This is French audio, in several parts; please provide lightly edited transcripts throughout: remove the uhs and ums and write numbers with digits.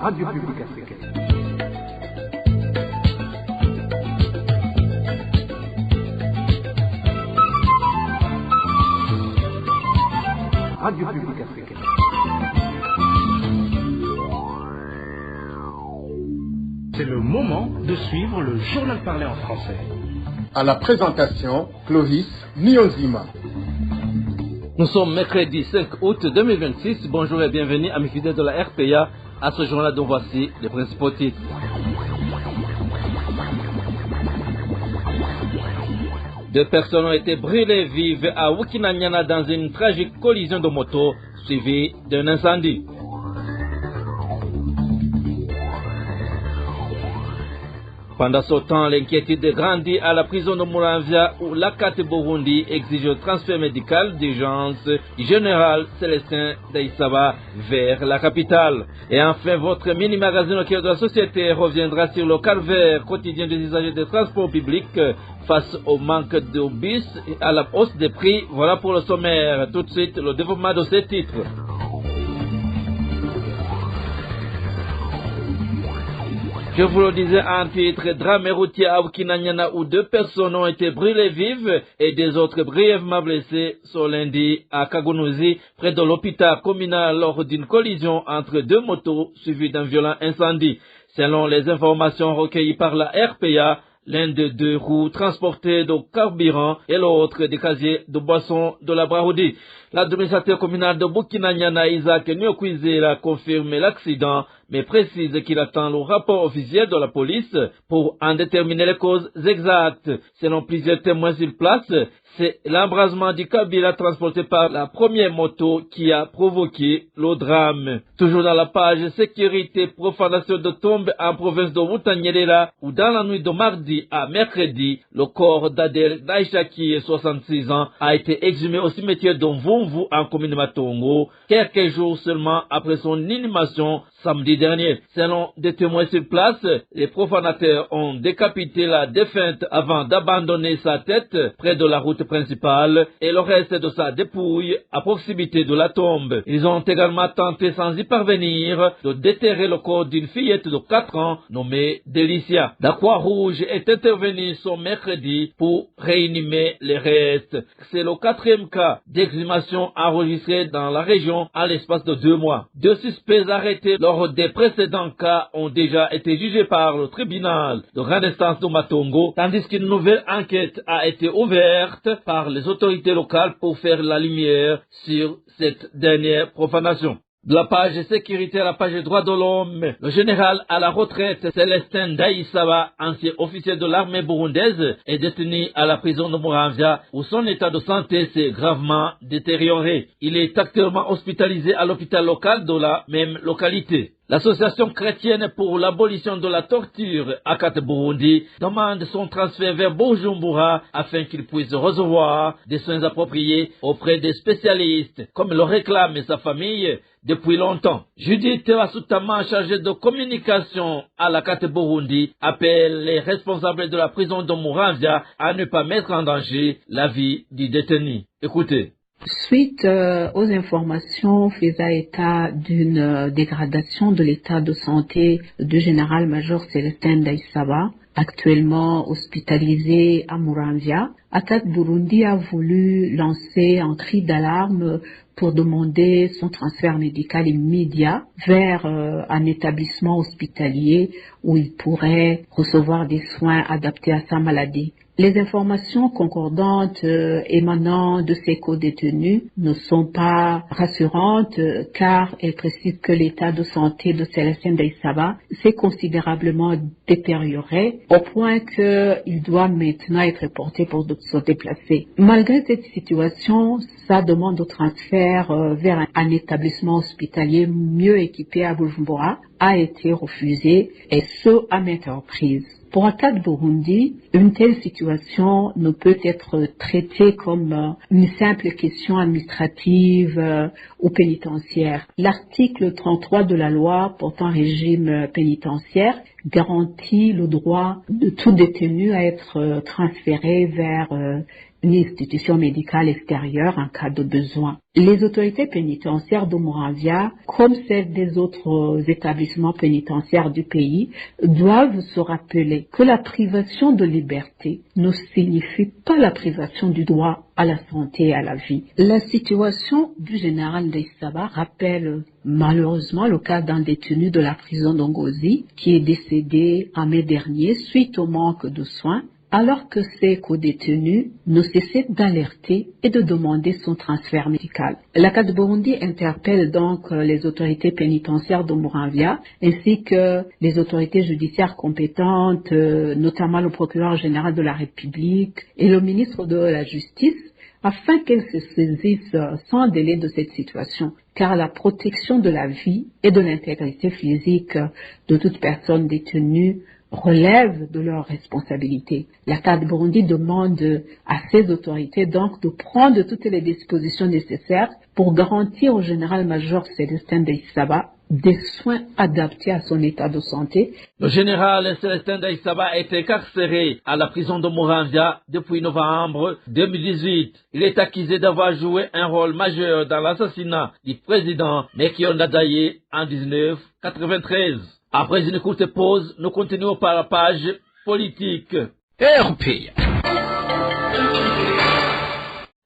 Radio Publique Africaine. Radio Publique Africaine. C'est le moment de suivre le journal parlé en français. À la présentation, Clovis Nyonzima. Nous sommes mercredi 5 août 2026. Bonjour et bienvenue à mes fidèles de la RPA à ce journal dont voici les principaux titres. Deux personnes ont été brûlées vives à Wukinanyana dans une tragique collision de moto suivie d'un incendie. Pendant ce temps, l'inquiétude grandit à la prison de Muramvya où l'ACAT Burundi exige un transfert médical d'urgence du général Célestin Daïsaba vers la capitale. Et enfin, votre mini-magazine au cœur de la société reviendra sur le calvaire quotidien des usagers des transports publics face au manque de bus et à la hausse des prix. Voilà pour le sommaire. Tout de suite, le développement de ces titres. Je vous le disais en titre, drame routier à Wukinanyana où deux personnes ont été brûlées vives et des autres brièvement blessées ce lundi à Kagounouzi, près de l'hôpital communal lors d'une collision entre deux motos suivies d'un violent incendie. Selon les informations recueillies par la RPA, l'un des deux roues transportait de carburant et l'autre des casiers de boissons de la Brahoudi. L'administrateur communal de Wukinanyana, Isaac Nyokwizera, confirme l'accident, mais précise qu'il attend le rapport officiel de la police pour en déterminer les causes exactes. Selon plusieurs témoins sur place, c'est l'embrasement du carburant transporté par la première moto qui a provoqué le drame. Toujours dans la page sécurité, profanation de tombes en province de Wutanyerera, où dans la nuit de mardi à mercredi, le corps d'Adel Daishaki, 66 ans, a été exhumé au cimetière de Mvumvu en commune Matongo, quelques jours seulement après son inhumation samedi dernier. Selon des témoins sur place, les profanateurs ont décapité la défunte avant d'abandonner sa tête près de la route principale et le reste de sa dépouille à proximité de la tombe. Ils ont également tenté sans y parvenir de déterrer le corps d'une fillette de 4 ans nommée Delicia. La Croix-Rouge est intervenue ce mercredi pour réanimer les restes. C'est le 4e cas d'exhumation enregistré dans la région à l'espace de 2 mois. 2 suspects arrêtés lors des précédents cas ont déjà été jugés par le tribunal de grande instance de Matongo, tandis qu'une nouvelle enquête a été ouverte par les autorités locales pour faire la lumière sur cette dernière profanation. De la page sécurité à la page droits de l'homme, le général à la retraite Célestin Daïsaba, ancien officier de l'armée burundaise, est détenu à la prison de Muramvya où son état de santé s'est gravement détérioré. Il est actuellement hospitalisé à l'hôpital local de la même localité. L'association chrétienne pour l'abolition de la torture, ACAT Burundi, demande son transfert vers Bujumbura afin qu'il puisse recevoir des soins appropriés auprès des spécialistes, comme le réclame sa famille depuis longtemps. Judith Asutama, chargée de communication à l'ACAT Burundi, appelle les responsables de la prison de Muramvya à ne pas mettre en danger la vie du détenu. Écoutez. Suite aux informations faisant état d'une dégradation de l'état de santé du général-major Célestin Daïsaba, actuellement hospitalisé à Muramvya, ACAT Burundi a voulu lancer un cri d'alarme pour demander son transfert médical immédiat vers un établissement hospitalier où il pourrait recevoir des soins adaptés à sa maladie. Les informations concordantes émanant de ces co-détenus ne sont pas rassurantes car elles précisent que l'état de santé de Célestin Daïsaba s'est considérablement détérioré au point qu'il doit maintenant être porté pour se déplacer. Malgré cette situation, sa demande de transfert vers un établissement hospitalier mieux équipé à Bujumbura a été refusée et ce à maintes reprises. Pour ACAT Burundi, une telle situation ne peut être traitée comme une simple question administrative ou pénitentiaire. L'article 33 de la loi portant régime pénitentiaire garantit le droit de tout détenu à être transféré vers une institution médicale extérieure en cas de besoin. Les autorités pénitentiaires de Moravia, comme celles des autres établissements pénitentiaires du pays, doivent se rappeler que la privation de liberté ne signifie pas la privation du droit à la santé et à la vie. La situation du général Ndaïsaba rappelle malheureusement le cas d'un détenu de la prison d'Ongozi qui est décédé en mai dernier suite au manque de soins, alors que ses co-détenus ne cessaient d'alerter et de demander son transfert médical. La CAD Burundi interpelle donc les autorités pénitentiaires de Moravia ainsi que les autorités judiciaires compétentes, notamment le procureur général de la République et le ministre de la Justice, afin qu'elles se saisissent sans délai de cette situation, car la protection de la vie et de l'intégrité physique de toute personne détenue relève de leurs responsabilités. La CAD Burundi demande à ces autorités donc de prendre toutes les dispositions nécessaires pour garantir au général-major Célestin Ndaïsaba des soins adaptés à son état de santé. Le général Célestin Ndaïsaba est incarcéré à la prison de Moravia depuis novembre 2018. Il est accusé d'avoir joué un rôle majeur dans l'assassinat du président Mekion Ndadaye en 1993. Après une courte pause, nous continuons par la page politique. RPA.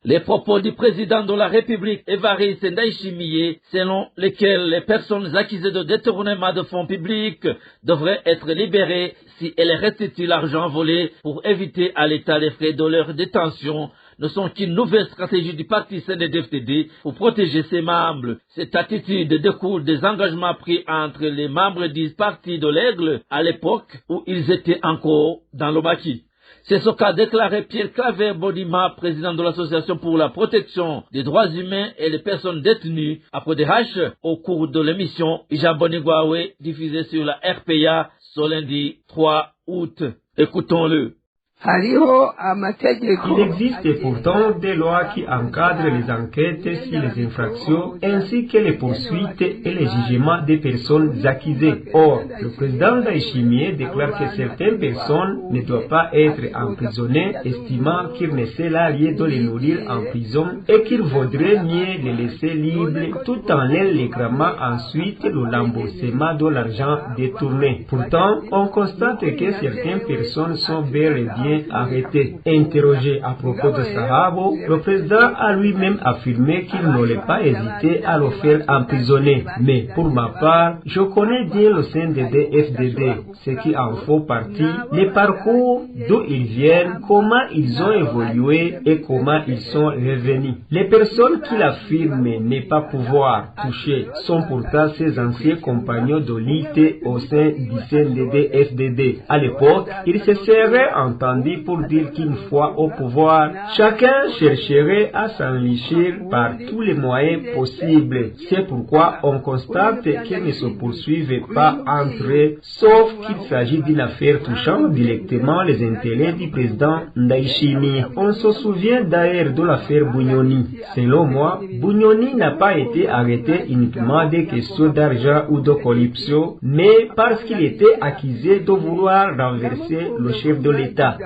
Les propos du président de la République, Évariste Ndayishimiye, selon lesquels les personnes accusées de détournement de fonds publics devraient être libérées si elles restituent l'argent volé pour éviter à l'État les frais de leur détention, ne sont qu'une nouvelle stratégie du parti CNDD-FDD pour protéger ses membres. Cette attitude découle des engagements pris entre les membres du parti de l'Aigle à l'époque où ils étaient encore dans le maquis. C'est ce qu'a déclaré Pierre Claver Bodima, président de l'Association pour la protection des droits humains et les personnes détenues à PODH, au cours de l'émission Ijabonigwawe diffusée sur la RPA ce lundi 3 août. Écoutons-le. Il existe pourtant des lois qui encadrent les enquêtes sur les infractions ainsi que les poursuites et les jugements des personnes accusées. Or, le président Ndayishimiye déclare que certaines personnes ne doivent pas être emprisonnées, estimant qu'il ne sert à rien de les nourrir en prison et qu'il vaudrait mieux les laisser libres tout en les réclamant ensuite le remboursement de l'argent détourné. Pourtant, on constate que certaines personnes sont bel et bien arrêté. Interrogé à propos de Sahabo, le président a lui-même affirmé qu'il n'aurait pas hésité à le faire emprisonner. Mais pour ma part, je connais bien le CNDD-FDD, ce qui en fait partie, les parcours d'où ils viennent, comment ils ont évolué et comment ils sont revenus. Les personnes qui l'affirment ne pas pouvoir toucher sont pourtant ses anciens compagnons de lutte au sein du CNDD-FDD. À l'époque, ils se seraient entendus pour dire qu'une fois au pouvoir, chacun chercherait à s'enrichir par tous les moyens possibles. C'est pourquoi on constate qu'ils ne se poursuivent pas entre eux, sauf qu'il s'agit d'une affaire touchant directement les intérêts du président Ndayishimiye. On se souvient d'ailleurs de l'affaire Bunyoni. Selon moi, Bunyoni n'a pas été arrêté uniquement des questions d'argent ou de corruption, mais parce qu'il était accusé de vouloir renverser le chef de l'État.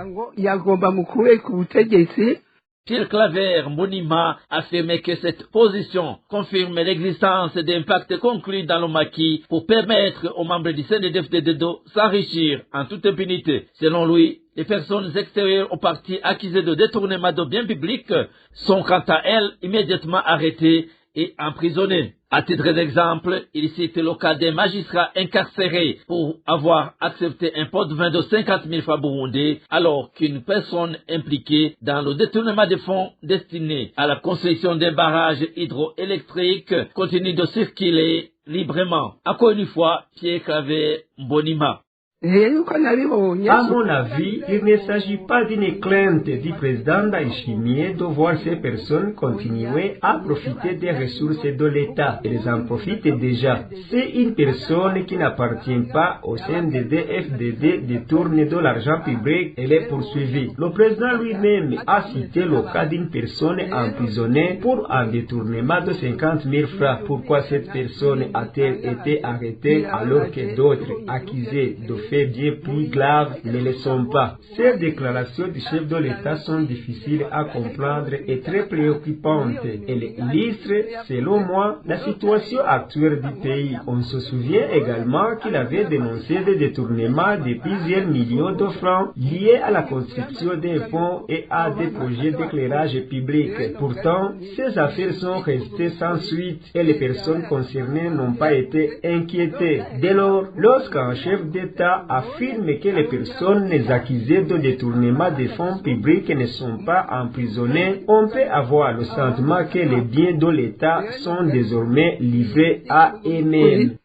Pierre Claver Mbonima affirmait que cette position confirme l'existence d'un pacte conclu dans le maquis pour permettre aux membres du CNDD-FDD de s'enrichir en toute impunité. Selon lui, les personnes extérieures au parti accusées de détournement de biens publics sont quant à elles immédiatement arrêtées et emprisonnées. À titre d'exemple, il cite le cas des magistrats incarcérés pour avoir accepté un pot de vin de 50 000 francs burundais, alors qu'une personne impliquée dans le détournement des fonds destinés à la construction d'un barrage hydroélectrique continue de circuler librement. Encore une fois, Pierre Claver Mbonima. À mon avis, il ne s'agit pas d'une crainte du président Ndayishimiye de voir ces personnes continuer à profiter des ressources de l'État. Elles en profitent déjà. Si une personne qui n'appartient pas au CNDD-FDD détourne de l'argent public, elle est poursuivie. Le président lui-même a cité le cas d'une personne emprisonnée pour un détournement de 50 000 francs. Pourquoi cette personne a-t-elle été arrêtée alors que d'autres accusés de faits bien plus graves ne le sont pas. Ces déclarations du chef de l'État sont difficiles à comprendre et très préoccupantes. Elles illustrent, selon moi, la situation actuelle du pays. On se souvient également qu'il avait dénoncé des détournements de plusieurs millions de francs liés à la construction d'un pont et à des projets d'éclairage public. Pourtant, ces affaires sont restées sans suite et les personnes concernées n'ont pas été inquiétées. Dès lors, lorsqu'un chef d'État affirme que les personnes accusées de détournement des fonds publics ne sont pas emprisonnées, on peut avoir le sentiment que les biens de l'État sont désormais livrés à eux-mêmes.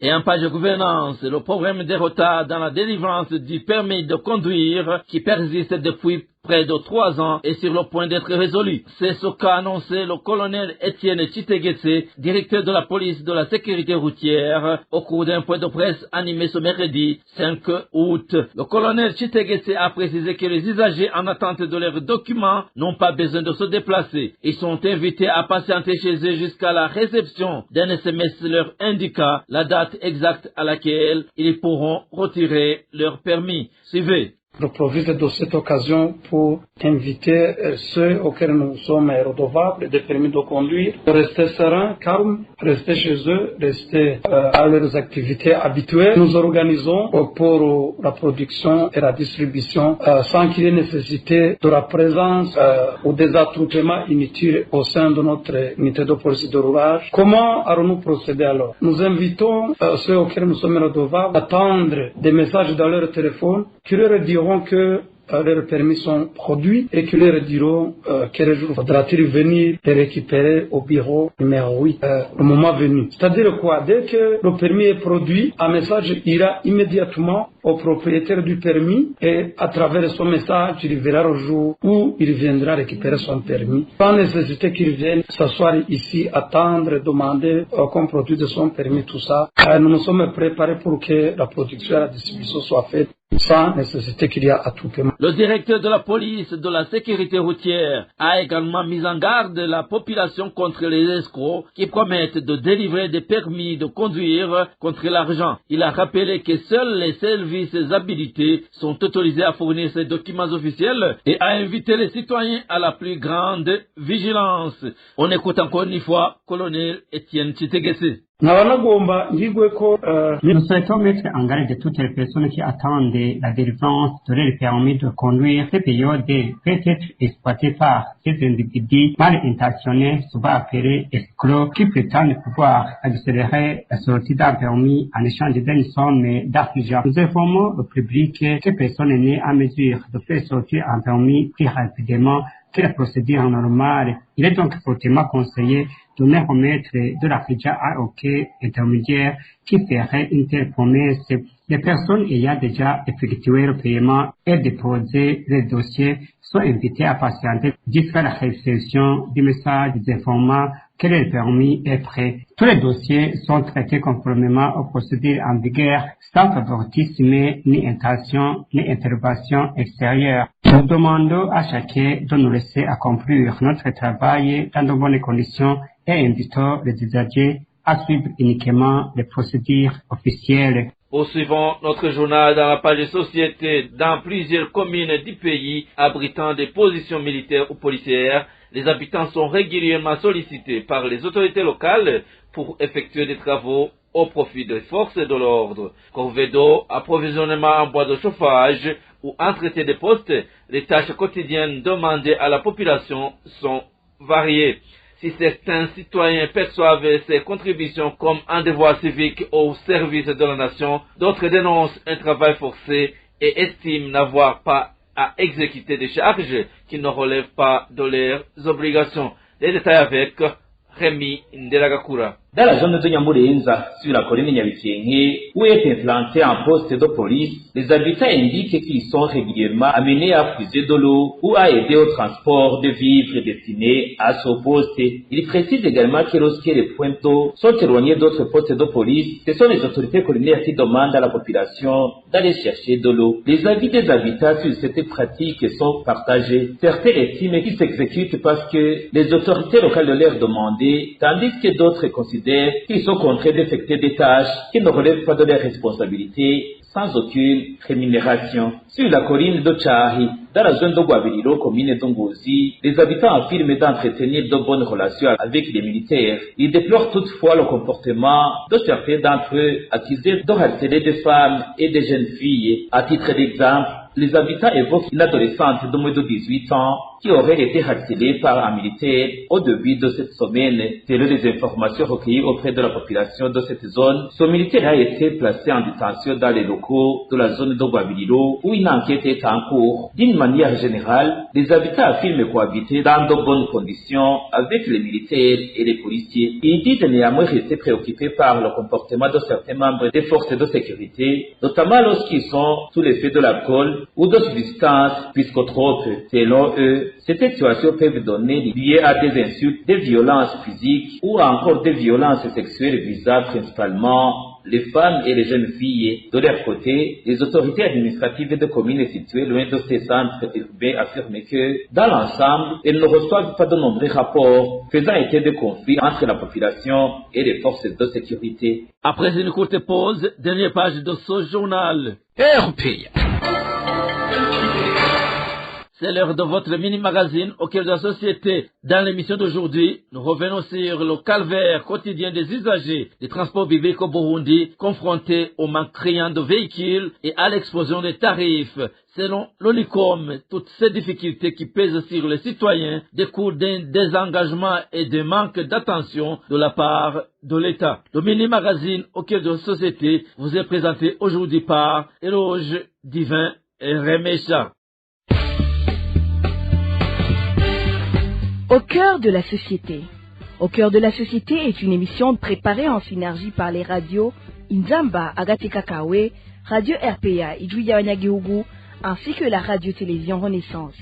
Et en page de gouvernance, le problème des retards dans la délivrance du permis de conduire qui persiste depuis près de 3 ans est sur le point d'être résolu. C'est ce qu'a annoncé le colonel Étienne Chitegetse, directeur de la police de la sécurité routière, au cours d'un point de presse animé ce mercredi 5 août. Le colonel Chitegetse a précisé que les usagers en attente de leurs documents n'ont pas besoin de se déplacer. Ils sont invités à patienter chez eux jusqu'à la réception d'un SMS leur indiquant la date exacte à laquelle ils pourront retirer leur permis. Suivez. Je profite de cette occasion pour inviter ceux auxquels nous sommes redevables des permis de conduire de rester sereins, calmes, rester chez eux, rester à leurs activités habituelles. Nous organisons pour la production et la distribution sans qu'il y ait nécessité de la présence ou des attroupements inutiles au sein de notre unité de police de roulage. Comment allons-nous procéder alors? Nous invitons ceux auxquels nous sommes redevables à attendre des messages dans leur téléphone qui leur diront que leurs permis sont produits et que leur diront quel jour faudra-t-il venir les récupérer au bureau numéro 8 le moment venu. C'est-à-dire quoi? Dès que le permis est produit, un message ira immédiatement au propriétaire du permis et à travers son message, il verra le jour où il viendra récupérer son permis. Pas nécessité qu'il vienne s'asseoir ici, attendre, demander qu'on produise son permis, tout ça. Nous nous sommes préparés pour que la production et la distribution soient faites sans nécessité qu'il y ait attroupement. Le directeur de la police de la sécurité routière a également mis en garde la population contre les escrocs qui promettent de délivrer des permis de conduire contre l'argent. Il a rappelé que seuls les services habilités sont autorisés à fournir ces documents officiels et a invité les citoyens à la plus grande vigilance. On écoute encore une fois colonel Étienne Chitegetse. Nous souhaitons mettre en garde toutes les personnes qui attendent la délivrance de leur permis de conduire. Cette période peut être exploitée par ces individus mal intentionnés, souvent appelés escrocs, qui prétendent pouvoir accélérer la sortie d'un permis en échange d'une somme d'argent. Nous informons au public que personne n'est en mesure de faire sortir un permis plus rapidement que la procédure normale. Il est donc fortement conseillé de ne remettre de l'argent à aucun intermédiaire qui ferait une telle promesse. Les personnes ayant déjà effectué le paiement et déposé les dossiers sont invitées à patienter jusqu'à la réception du message informant que le permis est prêt. Tous les dossiers sont traités conformément aux procédures en vigueur, sans favoritisme, ni intention, ni intervention extérieure. Nous demandons à chacun de nous laisser accomplir notre travail dans de bonnes conditions et invitons les usagers à suivre uniquement les procédures officielles. Poursuivons notre journal dans la page société. Dans plusieurs communes du pays abritant des positions militaires ou policières, les habitants sont régulièrement sollicités par les autorités locales pour effectuer des travaux au profit des forces de l'ordre. Corvée d'eau, approvisionnement en bois de chauffage ou entretien des postes, les tâches quotidiennes demandées à la population sont variées. Si certains citoyens perçoivent ces contributions comme un devoir civique au service de la nation, d'autres dénoncent un travail forcé et estiment n'avoir pas à exécuter des charges qui ne relèvent pas de leurs obligations. Les détails avec Rémi Nderagakura. Dans la zone de Nyamurenza, sur la colline Nyabikenke, où est implanté un poste de police, les habitants indiquent qu'ils sont régulièrement amenés à puiser de l'eau ou à aider au transport de vivres destinés à ce poste. Ils précisent également que lorsque les points d'eau sont éloignés d'autres postes de police, ce sont les autorités collinaires qui demandent à la population d'aller chercher de l'eau. Les avis des habitants sur cette pratique sont partagés. Certains estiment qu'ils s'exécutent parce que les autorités locales leur demandaient, tandis que d'autres considèrent commissaires qui sont contraints d'effectuer des tâches qui ne relèvent pas de leurs responsabilités sans aucune rémunération. Sur la colline de Tchahi, dans la zone de Guaviriro, commune d'Ongozi, les habitants affirment d'entretenir de bonnes relations avec les militaires. Ils déplorent toutefois le comportement de certains d'entre eux accusés de harceler des femmes et des jeunes filles. À titre d'exemple, les habitants évoquent une adolescente de moins de 18 ans qui aurait été harcelée par un militaire au début de cette semaine. Selon les informations recueillies auprès de la population de cette zone, ce militaire a été placé en détention dans les locaux de la zone de Guaviriro où une enquête est en cours. D'une manière générale, les habitants affirment cohabiter dans de bonnes conditions avec les militaires et les policiers. Ils disent néanmoins rester préoccupés par le comportement de certains membres des forces de sécurité, notamment lorsqu'ils sont sous l'effet de l'alcool ou de substances psychotropes. Selon eux, cette situation peut donner lieu à des insultes, des violences physiques ou encore des violences sexuelles visant principalement les femmes et les jeunes filles. De leur côté, les autorités administratives de communes situées loin de ces centres urbains affirment que, dans l'ensemble, elles ne reçoivent pas de nombreux rapports faisant état de conflits entre la population et les forces de sécurité. Après une courte pause, dernière page de ce journal. RPA. C'est l'heure de votre mini-magazine au cœur de la société. Dans l'émission d'aujourd'hui, nous revenons sur le calvaire quotidien des usagers des transports publics au Burundi, confrontés au manque criant de véhicules et à l'explosion des tarifs. Selon l'ONICOM, toutes ces difficultés qui pèsent sur les citoyens découlent d'un désengagement et d'un manque d'attention de la part de l'État. Le mini-magazine au cœur de la société vous est présenté aujourd'hui par Éloge Divin et Remécha. Au cœur de la société. Au cœur de la société est une émission préparée en synergie par les radios Inzamba, Agateka Kawe, Radio RPA, Idouya Wanyagihugu, ainsi que la radio-télévision Renaissance.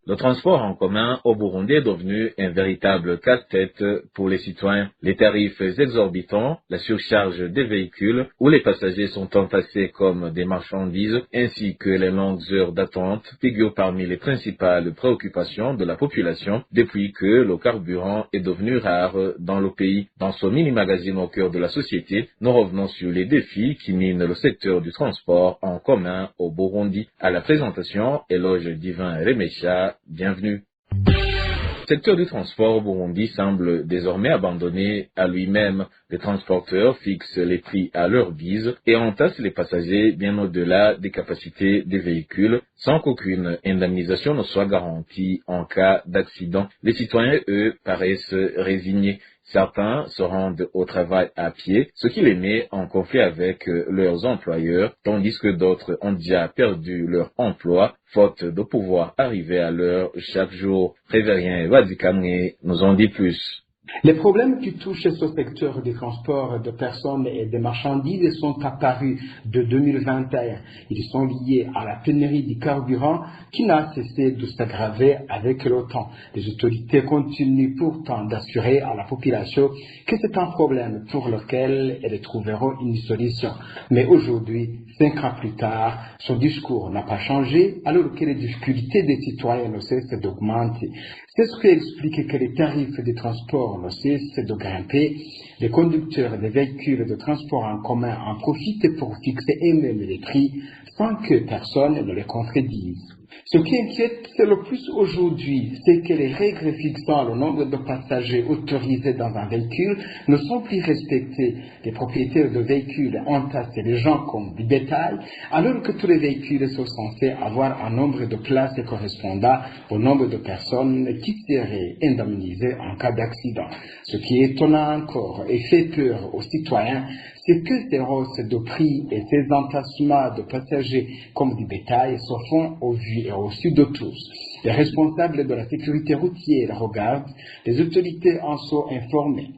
Le transport en commun au Burundi est devenu un véritable casse-tête pour les citoyens. Les tarifs exorbitants, la surcharge des véhicules où les passagers sont entassés comme des marchandises, ainsi que les longues heures d'attente figurent parmi les principales préoccupations de la population depuis que le carburant est devenu rare dans le pays. Dans ce mini-magazine au cœur de la société, nous revenons sur les défis qui minent le secteur du transport en commun au Burundi. À la présentation, Éloge Divin Remécha. Bienvenue. Le secteur du transport au Burundi semble désormais abandonné à lui-même. Les transporteurs fixent les prix à leur guise et entassent les passagers bien au-delà des capacités des véhicules sans qu'aucune indemnisation ne soit garantie en cas d'accident. Les citoyens, eux, paraissent résignés. Certains se rendent au travail à pied, ce qui les met en conflit avec leurs employeurs, tandis que d'autres ont déjà perdu leur emploi, faute de pouvoir arriver à l'heure chaque jour. Révérien Vadikamwe nous en dit plus. Les problèmes qui touchent ce secteur du transport de personnes et de marchandises sont apparus de 2021. Ils sont liés à la pénurie du carburant qui n'a cessé de s'aggraver avec le temps. Les autorités continuent pourtant d'assurer à la population que c'est un problème pour lequel elles trouveront une solution. Mais aujourd'hui, 5 ans plus tard, son discours n'a pas changé alors que les difficultés des citoyens ne cessent d'augmenter. C'est ce qui explique que les tarifs de transport ne cessent de grimper. Les conducteurs des véhicules de transport en commun en profitent pour fixer eux-mêmes les prix sans que personne ne les contredise. Ce qui inquiète le plus aujourd'hui, c'est que les règles fixant le nombre de passagers autorisés dans un véhicule ne sont plus respectées. Les propriétaires de véhicules entassent les gens comme du bétail, alors que tous les véhicules sont censés avoir un nombre de places correspondant au nombre de personnes qui seraient indemnisées en cas d'accident. Ce qui est étonnant encore et fait peur aux citoyens, c'est que ces hausses de prix et ces entassements de passagers comme du bétail se font au vu et au su de tous. Les responsables de la sécurité routière regardent, les autorités en sont informées.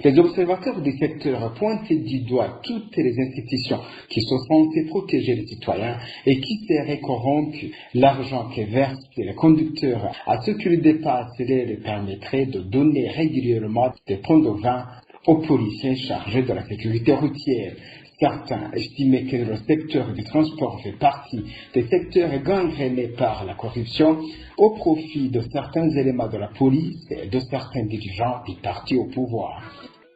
Les observateurs du secteur pointent du doigt toutes les institutions qui sont censées protéger les citoyens et qui seraient corrompues. L'argent que versent les conducteurs à ceux qui les dépassent les permettrait de donner régulièrement des points de vin aux policiers chargés de la sécurité routière. Certains estimaient que le secteur du transport fait partie des secteurs gangrénés par la corruption au profit de certains éléments de la police et de certains dirigeants du parti au pouvoir.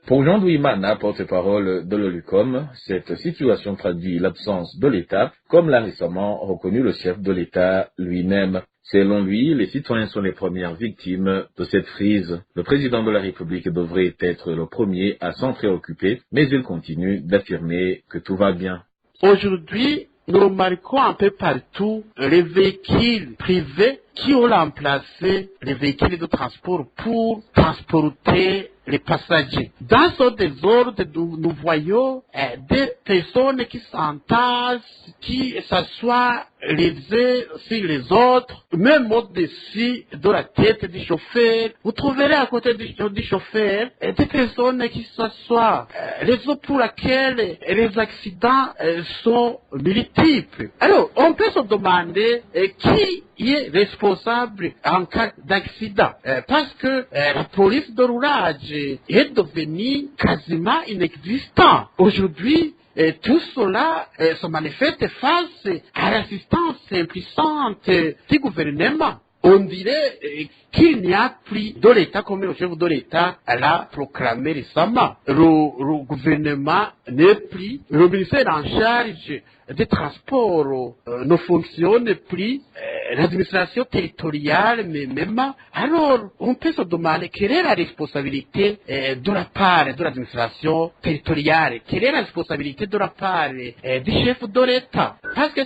Pour Jean-Louis Mana, porte-parole de l'OLUCOM, cette situation traduit l'absence de l'État, comme l'a récemment reconnu le chef de l'État lui-même. Selon lui, les citoyens sont les premières victimes de cette crise. Le président de la République devrait être le premier à s'en préoccuper, mais il continue d'affirmer que tout va bien. Aujourd'hui, nous remarquons un peu partout les véhicules privés qui ont remplacé les véhicules de transport pour transporter les passagers. Dans ce désordre, nous voyons des personnes qui s'entassent, qui s'assoient les uns sur les autres, même au-dessus de la tête du chauffeur. Vous trouverez à côté du chauffeur des personnes qui s'assoient, raison pour laquelle les accidents sont multiples. Alors, on peut se demander qui est responsable en cas d'accident, parce que la police de roulage est devenue quasiment inexistante. Aujourd'hui, tout cela se manifeste face à l'assistance impuissante du gouvernement. On dirait qu'il n'y a plus de l'État comme le chef de l'État l'a proclamé récemment. Le gouvernement n'est plus, le ministère en charge des transports ne fonctionne plus, l'administration territoriale même. Alors, on peut se demander quelle est la responsabilité de la part de l'administration territoriale, quelle est la responsabilité de la part du chef de l'État. Parce que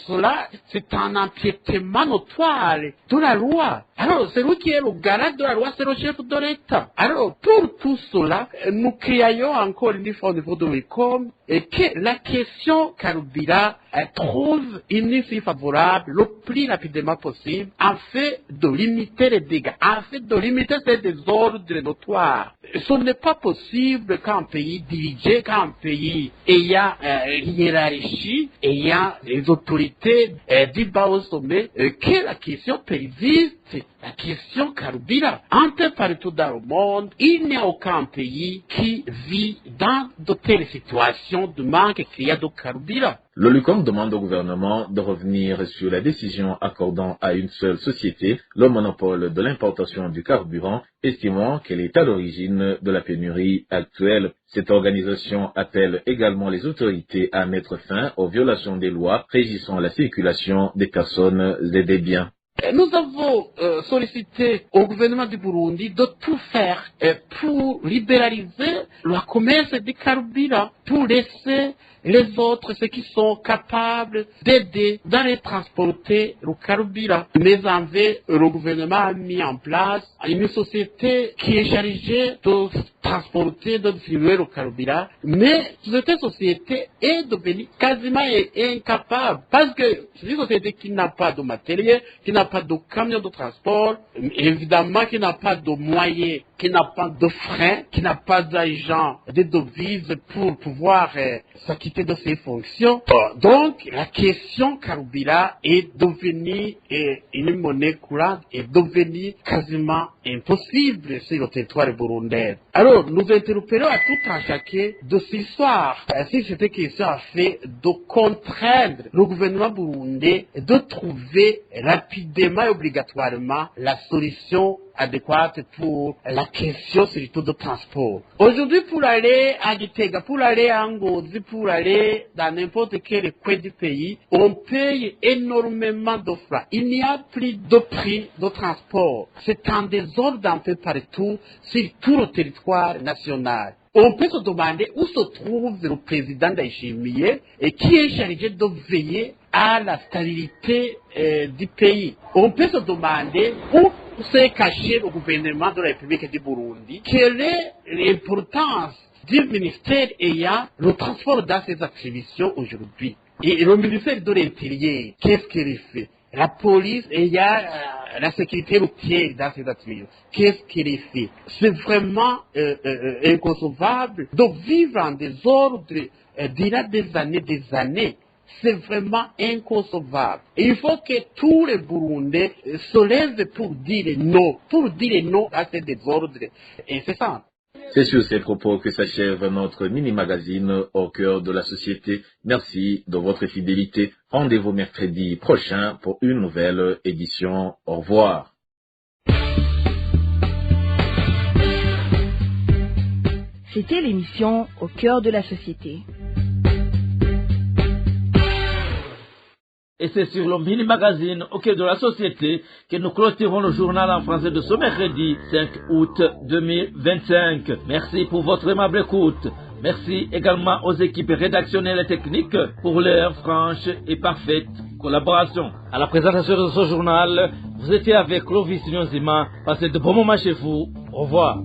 cela, c'est un empiétement notoire de la loi. Alors, celui qui est le garant de la loi, c'est le chef de l'État. Alors, pour tout cela, nous crions encore une fois au niveau de l'ECOM que la question Karubira trouve une issue favorable le plus rapidement possible afin de limiter les dégâts, afin de limiter ces désordres notoires. Ce n'est pas possible qu'un pays dirigé, qu'un pays ayant une hiérarchie, ayant les autorités du bas au sommet, que la question persiste. La question Karubira. Un peu partout dans le monde, il n'y a aucun pays qui vit dans de telles situations de manque qu'il y a de Karubira. Le LUCOM demande au gouvernement de revenir sur la décision accordant à une seule société le monopole de l'importation du carburant, estimant qu'elle est à l'origine de la pénurie actuelle. Cette organisation appelle également les autorités à mettre fin aux violations des lois régissant la circulation des personnes et des biens. Nous avons sollicité au gouvernement du Burundi de tout faire pour libéraliser le commerce du carburant, pour laisser les autres, ceux qui sont capables d'aider dans les transporter le carburant. Mais en fait, le gouvernement a mis en place une société qui est chargée de transporter, de distribuer le carburant, mais cette société est devenue quasiment incapable, parce que c'est une société qui n'a pas de matériel, qui n'a pas de camion de transport, évidemment qui n'a pas de moyens, qui n'a pas de frein, qui n'a pas d'agent de devises pour pouvoir s'acquitter de ses fonctions. Donc, la question carburant est devenue une monnaie courante, est devenue quasiment impossible sur le territoire burundais. Alors, nous interpellons à tout un chacun de ce soir, si cette question a fait de contraindre le gouvernement burundais de trouver rapidement et obligatoirement la solution adéquate pour la question surtout de transport. Aujourd'hui, pour aller à Gitega, pour aller à Ngozi, pour aller dans n'importe quel coin du pays, on paye énormément de frais. Il n'y a plus de prix de transport. C'est un désordre un peu partout sur tout le territoire national. On peut se demander où se trouve le président Ndayishimiye et qui est chargé de veiller à la stabilité du pays. On peut se demander où s'est caché le gouvernement de la République du Burundi. Quelle est l'importance du ministère ayant le transport dans ses attributions aujourd'hui? Et le ministère de l'Intérieur, qu'est-ce qu'il fait? La police ayant la sécurité routière dans ses attributions, qu'est-ce qu'il fait? C'est vraiment inconcevable de vivre en désordre durant des années. C'est vraiment inconcevable. Et il faut que tous les Burundais se lèvent pour dire non à ces désordres incessants. C'est sur ces propos que s'achève notre mini-magazine au cœur de la société. Merci de votre fidélité. Rendez-vous mercredi prochain pour une nouvelle édition. Au revoir. C'était l'émission Au cœur de la société. Et c'est sur le mini-magazine Au cœur de la société que nous clôturons le journal en français de ce mercredi 5 août 2025. Merci pour votre aimable écoute. Merci également aux équipes rédactionnelles et techniques pour leur franche et parfaite collaboration. À la présentation de ce journal, vous étiez avec Clovis Nyonzima. Passez de bons moments chez vous. Au revoir.